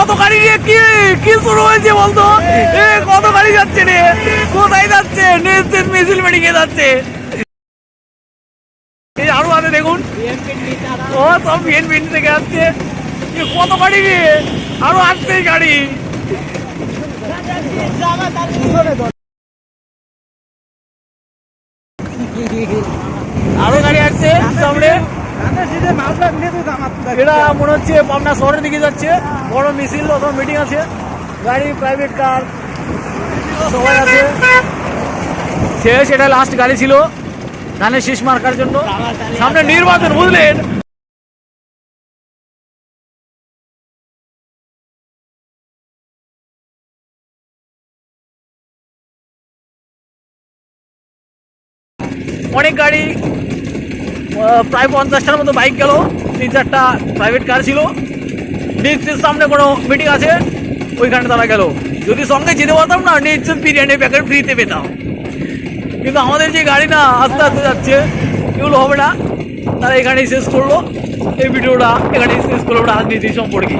কত গাড়ি রে, কি কি শুরু হয়েছে বলতো? কত গাড়ি যাচ্ছে রে, কোথায় যাচ্ছে? নিশ্চিত মিছিল মিটিং এ যাচ্ছে। এই আরো আছে দেখুন, ও সব বিএনপি থেকে আসছে। কত গাড়ি রে, আরো আসছে গাড়ি। আরো গাড়ি আসছে সামনে। এটা মনে হচ্ছে পাবনা শহরের দিকে যাচ্ছে, বড় মিছিল অথবা মিটিং আছে। গাড়ি, প্রাইভেট কার সবাই আছে। শেষ, এটা লাস্ট গাড়ি ছিল ধানের শীষ মার্কার জন্য। সামনে নির্বাচন, বুঝলেন? অনেক গাড়ি, প্রায় 50টার মতো বাইক গেল, 3-4টা প্রাইভেট কার ছিল। নিশ্চিত সামনে কোনো মিটিং আছে, ওইখানে তারা গেল। যদি সঙ্গে যেতে পারতাম না, নিশ্চিত বিরিয়ানির প্যাকেট ফ্রিতে পেতাম। কিন্তু আমাদের যে গাড়ি না আস্তে আস্তে যাচ্ছে, এগুলো হবে না। তারা এখানেই শেষ করলো এই ভিডিওটা, এখানেই শেষ করলো রাজনীতি সম্পর্কে।